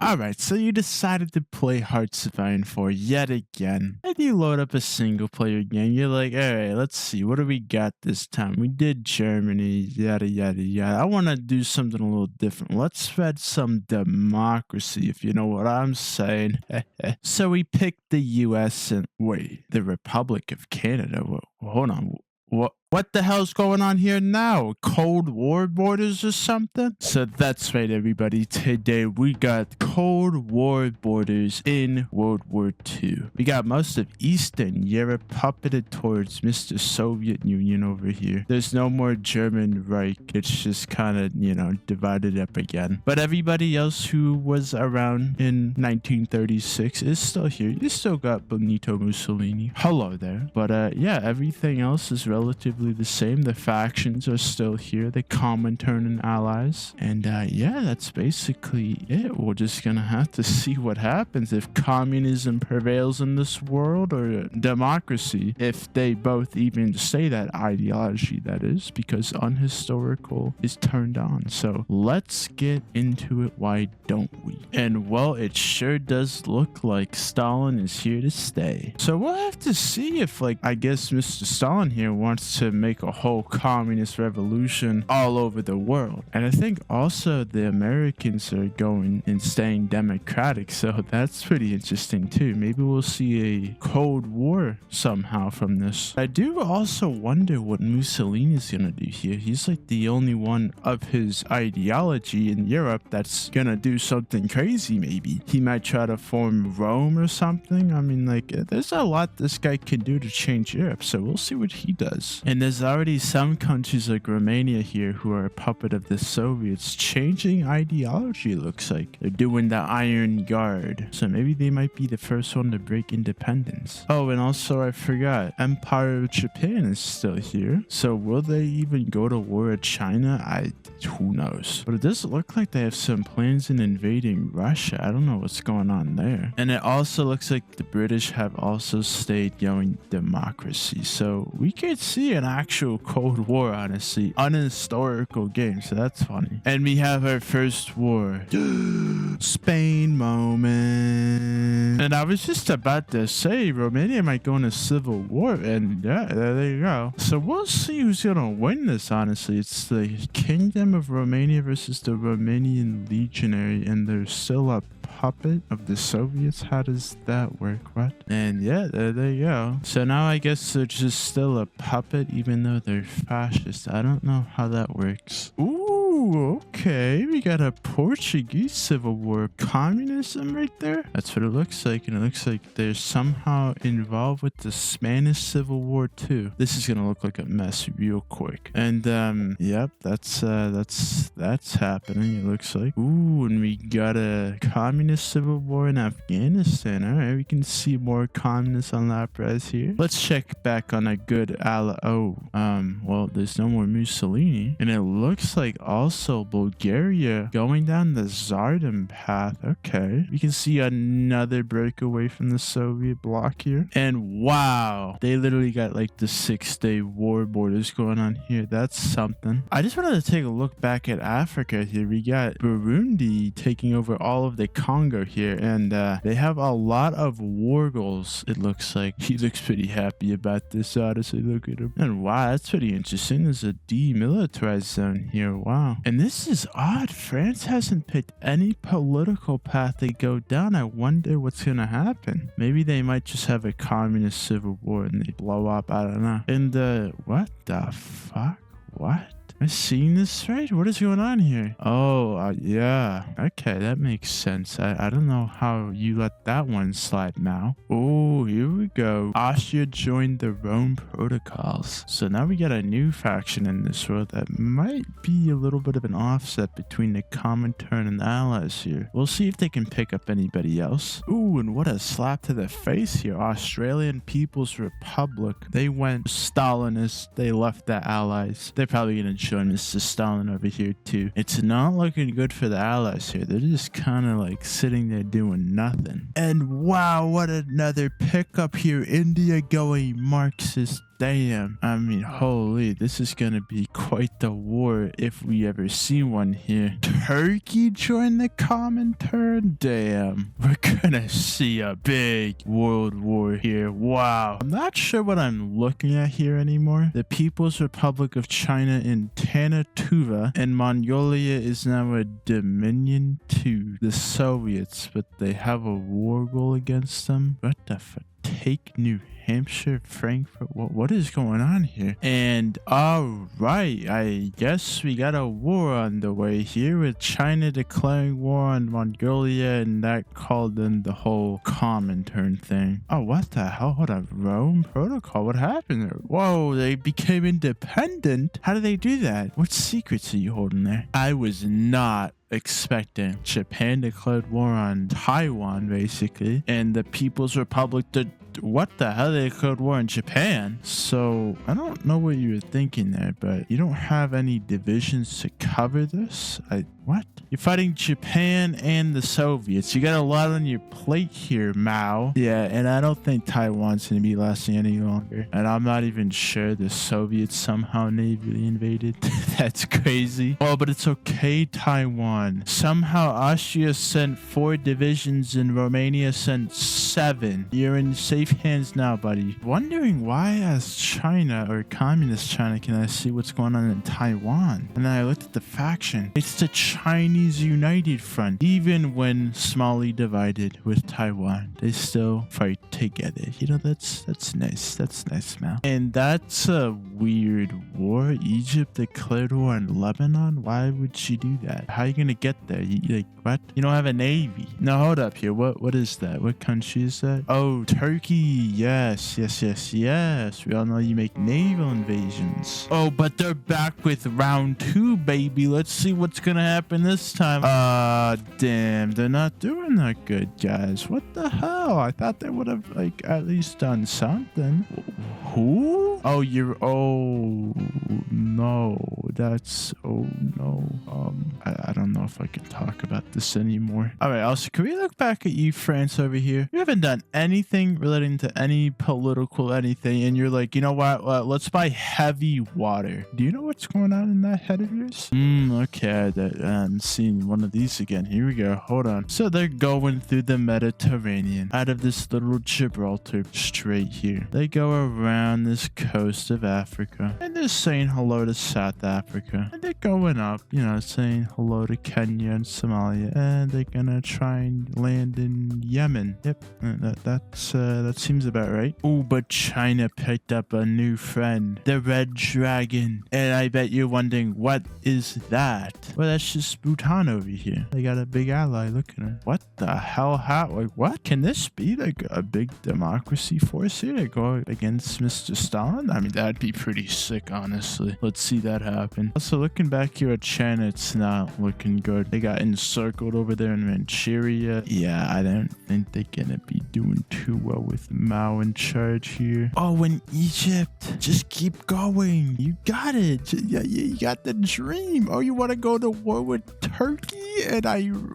Alright, so you decided to play Hearts of Iron 4 yet again. And you load up a single player game. You're like, alright, let's see. What do we got this time? We did Germany, yada, yada, yada. I want to do something a little different. Let's spread some democracy, if you know what I'm saying. So we picked the US and, wait, the Republic of Canada. Hold on. What the hell's going on here now? Cold War borders or something? So that's right, everybody. Today we got Cold War borders in World War II. We got most of Eastern Europe puppeted towards Mr. Soviet Union over here. There's no more German Reich. It's just kind of, you know, divided up again. But everybody else who was around in 1936 is still here. You still got Benito Mussolini. Hello there. But yeah, everything else is relatively the same. The factions are still here, the Comintern and allies, and yeah, that's basically it. We're just gonna have to see what happens if communism prevails in this world or democracy, if they both even say that ideology, that is, because unhistorical is turned on. So let's get into it. Why don't we? And well, it sure does look like Stalin is here to stay. So we'll have to see if, like, I guess Mr. Stalin here wants to make a whole communist revolution all over the world. And I think also the Americans are going and staying democratic, so that's pretty interesting too. Maybe we'll see a Cold War somehow from this. I do also wonder what Mussolini is gonna do here. He's like the only one of his ideology in Europe that's gonna do something crazy. Maybe he might try to form Rome or something. I mean, like, there's a lot this guy can do to change Europe, so we'll see what he does. And there's already some countries like Romania here who are a puppet of the Soviets changing ideology. Looks like they're doing the Iron Guard, so maybe they might be the first one to break independence. Oh, and also I forgot, Empire of Japan is still here, so will they even go to war with China? Who knows, but it does look like they have some plans in invading Russia. I don't know what's going on there. And it also looks like the British have also stayed going democracy, so we could see an actual Cold War, honestly, unhistorical game, so that's funny. And we have our first war. Spain moment. And I was just about to say Romania might go into civil war, and yeah, there you go. So we'll see who's gonna win this, honestly. It's the Kingdom of Romania versus the Romanian Legionary, and they're still a puppet of the Soviets. How does that work? What? And yeah, there you go. So now I guess they're just still a puppet even though they're fascist. I don't know how that works. Ooh, okay. We got a Portuguese civil war. Communism right there. That's what it looks like. And it looks like they're somehow involved with the Spanish Civil War too. This is gonna look like a mess real quick. And yep, that's happening, it looks like. Ooh, and we got a communist civil war in Afghanistan. All right, we can see more communists on that prize here. Let's check back on a good ally. Oh, well, there's no more Mussolini, and it looks like also Bulgaria going down the Tsardom path. Okay, we can see another breakaway from the Soviet bloc here. And wow, they literally got like the 6-day war borders going on here. That's something. I just wanted to take a look back at Africa here. We got Burundi taking over all of the Congo here, and they have a lot of war goals, it looks like. He looks pretty happy about this, honestly. Look at him. And wow, that's pretty interesting. There's a demilitarized zone here. Wow. And this is odd. France hasn't picked any political path they go down. I wonder what's gonna happen. Maybe they might just have a communist civil war and they blow up. I don't know. And what the fuck? What? Am I seeing this right? What is going on here? Oh, yeah. Okay, that makes sense. I don't know how you let that one slide now. Oh, here we go. Austria joined the Rome Protocols. So now we got a new faction in this world that might be a little bit of an offset between the Comintern and the Allies here. We'll see if they can pick up anybody else. Ooh, and what a slap to the face here. Australian People's Republic. They went Stalinist. They left the Allies. They're probably going to join Mr. Stalin over here too. It's not looking good for the Allies here. They're just kind of like sitting there doing nothing. And wow, what another pickup here. India going Marxist. damn. I mean, holy, this is gonna be quite the war if we ever see one here. Turkey joined the Comintern? Damn. We're gonna see a big world war here. Wow. I'm not sure what I'm looking at here anymore. The People's Republic of China in Tanatuva and Mongolia is now a dominion to the Soviets, but they have a war goal against them. What the fuck? Take New Hampshire, Frankfurt. What is going on here? And all right, I guess we got a war on the way here with China declaring war on Mongolia, and that called in the whole Comintern thing. Oh, what the hell? Hold on, Rome Protocol. What happened there? Whoa, they became independent. How did they do that? What secrets are you holding there? I was not expecting. Japan declared war on Taiwan, basically, and the People's Republic did. What the hell? They declared war on Japan? So I don't know what you were thinking there, but you don't have any divisions to cover this. What? You're fighting Japan and the Soviets. You got a lot on your plate here, Mao. Yeah, and I don't think Taiwan's going to be lasting any longer. And I'm not even sure the Soviets somehow navally invaded. That's crazy. Oh, but it's okay, Taiwan. Somehow Austria sent 4 divisions and Romania sent 7. You're in safe hands now, buddy. Wondering why as China or communist China can I see what's going on in Taiwan? And then I looked at the faction. It's the Chinese United Front. Even when smallly divided with Taiwan, they still fight together. You know, that's nice. That's nice, man. And that's a weird war. Egypt declared war on Lebanon. Why would she do that? How are you gonna get there? Like what? You don't have a navy. No, hold up here. What is that? What country is that? Oh, Turkey. Yes. We all know you make naval invasions. Oh, but they're back with round 2, baby. Let's see what's gonna happen this time. Damn, they're not doing that good, guys. What the hell? I thought they would have like at least done something. Who? Oh, oh no. I don't know if I can talk about this anymore. All right, also, can we look back at you, France, over here? You haven't done anything relating to any political anything, and you're like, you know what? Let's buy heavy water. Do you know what's going on in that head of yours? Okay, I'm seeing one of these again. Here we go. Hold on. So they're going through the Mediterranean out of this little Gibraltar Strait here. They go around this coast of Africa, and they're saying hello to South Africa, and they're going up, you know, saying hello to Kenya and Somalia, and they're gonna try and land in Yemen. Yep, that seems about right. Oh, but China picked up a new friend, the Red Dragon, and I bet you're wondering, what is that? Well, that's just Bhutan over here. They got a big ally. Look at him. What the hell? How? Like, what? Can this be like a big democracy force here to go against Mr. Stalin? I mean, that'd be pretty sick, honestly. Let's see that happen. Also, looking back here at China, it's not looking good. They got encircled over there in Manchuria. Yeah, I don't think they're gonna be doing too well with Mao in charge here. Oh, in Egypt, just keep going. You got it. You got the dream. Oh, you want to go to war with Turkey? And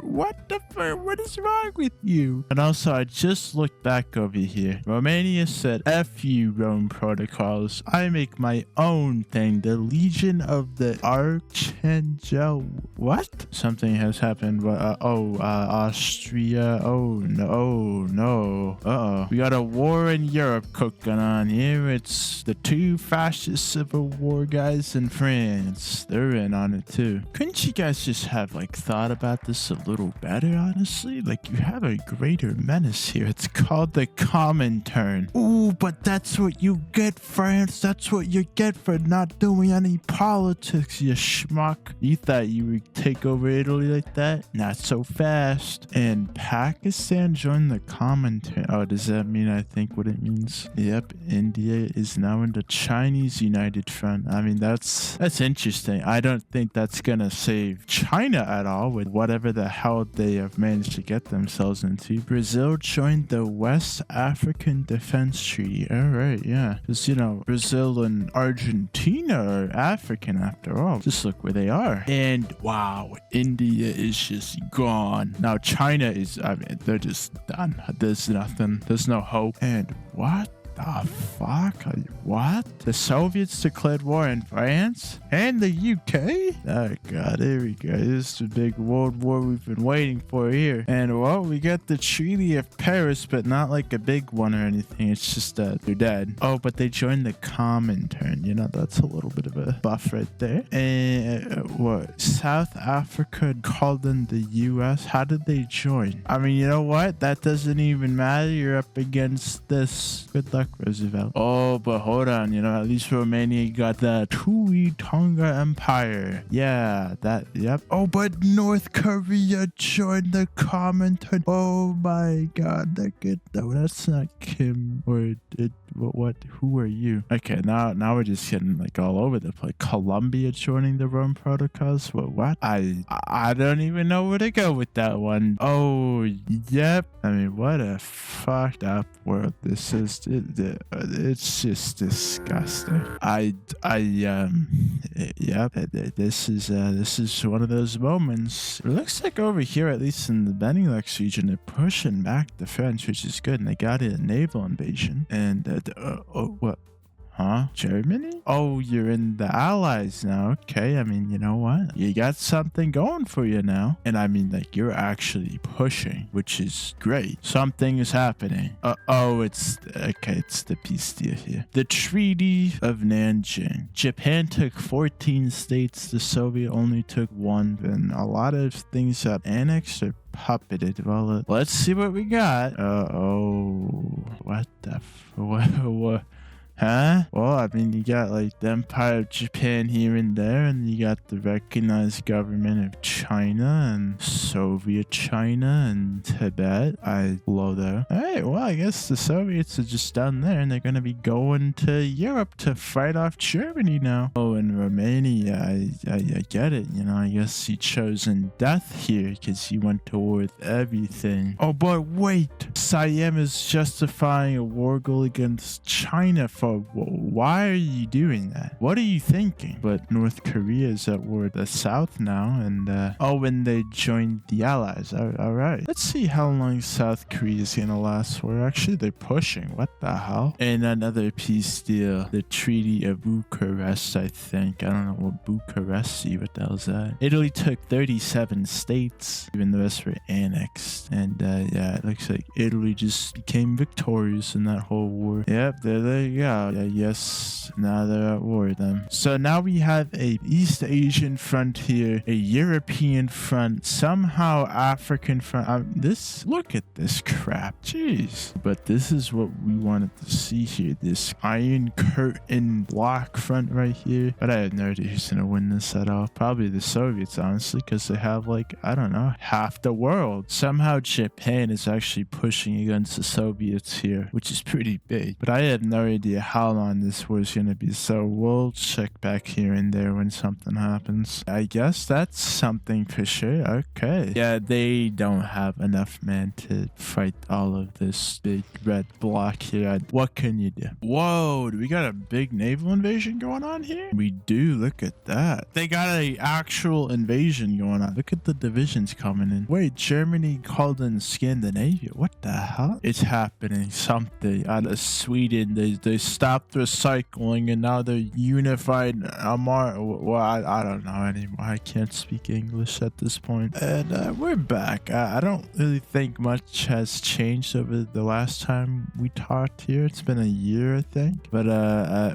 what the fuck? What is wrong with you? And also, I just looked back over here. Romania said, F you, Rome protocols. I make my own thing. The Legion of the Archangel. What? Something has happened. Austria. Oh, no. Uh-oh. We got a war in Europe cooking on here. It's the 2 fascist civil war guys in France. They're in on it too. Couldn't you guys just have like thought about this a little better, honestly? Like, you have a greater menace here. It's called the Comintern. Ooh, but that's what you get, France. That's what you get for not doing any politics, you schmuck. You thought you would take over Italy like that? Not so fast. And Pakistan joined the Comintern. Oh, does that mean I think what it means? Yep, India is now in the Chinese United Front. I mean, that's interesting. I don't think that's gonna save China at all with whatever the hell they have managed to get themselves into. Brazil joined the West African Defense Treaty. All right, yeah. Because, you know, Brazil and Argentina are African after all. Just look where they are. And wow, India is just gone. Now China is, I mean, they're just done. There's nothing. There's no hope. And what the fuck? What? The Soviets declared war in France and the UK? Oh god, here we go. This is the big world war we've been waiting for here. And well, we got the Treaty of Paris, but not like a big one or anything. It's just they're dead. Oh, but they joined the Comintern. You know, that's a little bit of a buff right there. And what? South Africa called in the US? How did they join? I mean, you know what? That doesn't even matter. You're up against this. Good luck, Roosevelt. Oh, but hold on. You know, at least Romania got the Tui Tonga Empire. Yeah, that, yep. Oh, but North Korea joined the Comintern. Oh my god, that's not Kim or what? Who are you? Okay, now we're just getting like all over the place. Colombia joining the Rome Protocols. What? I don't even know where to go with that one. Oh, yep. I mean, what a fucked up world this is. It's just disgusting. Yep. This is one of those moments. It looks like over here, at least in the Benelux region, they're pushing back the French, which is good, and they got a naval invasion. And what? Huh? Germany? Oh, you're in the Allies now. Okay, I mean, you know what? You got something going for you now. And I mean, like, you're actually pushing, which is great. Something is happening. It's the peace deal here. The Treaty of Nanjing. Japan took 14 states. The Soviet only took 1. And a lot of things got annexed or puppeted. Well, let's see what we got. What the what? Huh? Well, I mean, you got like the Empire of Japan here and there, and you got the recognized government of China and Soviet China and Tibet. Below there. Alright, well, I guess the Soviets are just down there, and they're gonna be going to Europe to fight off Germany now. Oh, and Romania, I get it. You know, I guess he chosen death here because he went to war with everything. Oh, but wait! Siam is justifying a war goal against China for why are you doing that? What are you thinking? But North Korea is at war with the South now, and when they joined the Allies. All right, let's see how long South Korea is gonna last for. Actually, they're pushing. What the hell? And another peace deal, the Treaty of Bucharest. I think I don't know what Bucharest. What the hell is that? Italy took 37 states. Even the rest were annexed, and yeah, it looks like Italy just became victorious in that whole war. Yep, there you go. Yes, now they're at war with them. So now we have a East Asian front here, a European front, somehow African front. Look at this crap. Jeez. But this is what we wanted to see here. This Iron Curtain block front right here. But I have no idea who's gonna win this at all. Probably the Soviets, honestly, because they have like, I don't know, half the world. Somehow Japan is actually pushing against the Soviets here, which is pretty big. But I have no idea how long this war is going to be, so we'll check back here and there when something happens. I guess that's something for sure. Okay. Yeah, they don't have enough men to fight all of this big red block here. What can you do? Whoa, do we got a big naval invasion going on here? We do. Look at that. They got an actual invasion going on. Look at the divisions coming in. Wait, Germany called in Scandinavia. What the hell? It's happening. Something out of Sweden. They stopped recycling and now they're unified. Well, I don't know anymore. I can't speak English at this point. And we're back. I don't really think much has changed over the last time we talked here. It's been a year, I think. But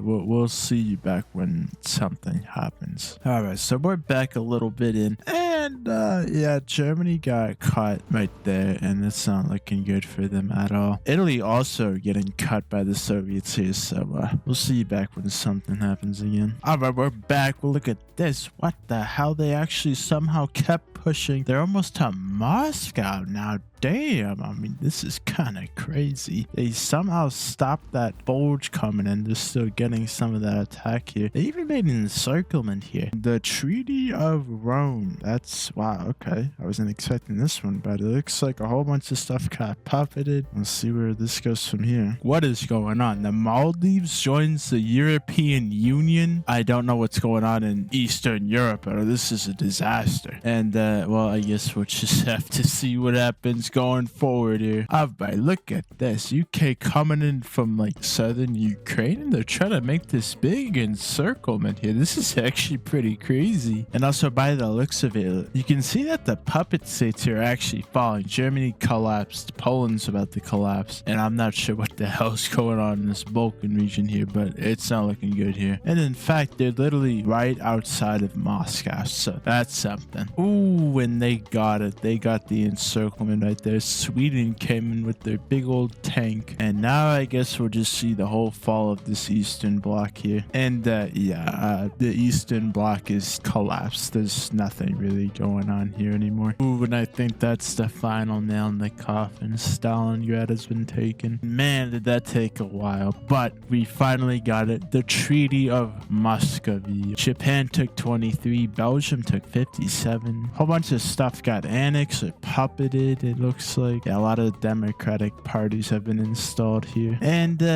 we'll see you back when something happens. All right, so we're back a little bit in. And yeah, Germany got caught right there, and it's not looking good for them at all. Italy also getting cut by the Soviets here, so we'll see you back when something happens again. All right, we're back. Well, look at this. What the hell? They actually somehow kept pushing. They're almost to Moscow now. Damn, I mean, this is kind of crazy. They somehow stopped that bulge coming in. They're still getting some of that attack here. They even made an encirclement here. The Treaty of Rome. That's, wow, okay. I wasn't expecting this one, but it looks like a whole bunch of stuff got puppeted. Let's see where this goes from here. What is going on? The Maldives joins the European Union. I don't know what's going on in Eastern Europe, but this is a disaster. And, well, I guess we'll just have to see what happens going forward here. Alright, look at this. UK coming in from, like, southern Ukraine, and they're trying to make this big encirclement here. This is actually pretty crazy. And also, by the looks of it, you can see that the puppet states here are actually falling. Germany collapsed. Poland's about to collapse. And I'm not sure what the hell's going on in this Balkan region here, but it's not looking good here. And in fact, they're literally right outside of Moscow, so that's something. Ooh, and they got it. They got the encirclement right there. Sweden came in with their big old tank, and now I guess we'll just see the whole fall of this Eastern Bloc here. And yeah, the Eastern Bloc is collapsed. There's nothing really going on here anymore. Ooh, and I think that's the final nail in the coffin. Stalingrad has been taken. Man, did that take a while, but we finally got it. The Treaty of Muscovy. Japan took 23, Belgium took 57. A whole bunch of stuff got annexed or puppeted, it looks like. Yeah, a lot of democratic parties have been installed here. And, oh,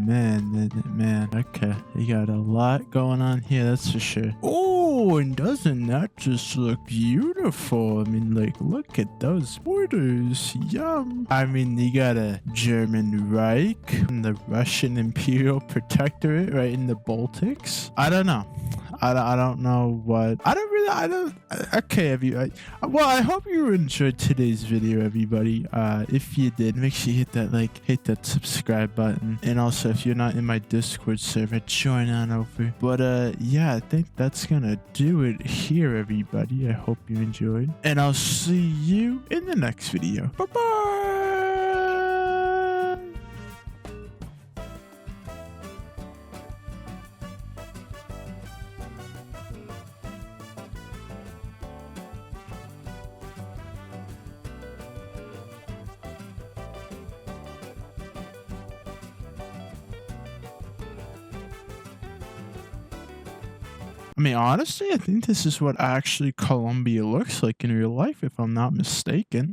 man. Okay, you got a lot going on here, that's for sure. Oh, and doesn't that just look beautiful? I mean, like, look at those borders. Yum. I mean, you got a German Reich and the Russian Imperial Protectorate right in the Baltics. I don't know. I don't know what. Okay, well, I hope you enjoyed today's video, everybody. If you did, make sure you hit that like, hit that subscribe button. And also, if you're not in my Discord server, join on over. But yeah, I think that's gonna do it here, everybody. I hope you enjoyed. And I'll see you in the next video. Bye-bye! I mean, honestly, I think this is what actually Colombia looks like in real life, if I'm not mistaken.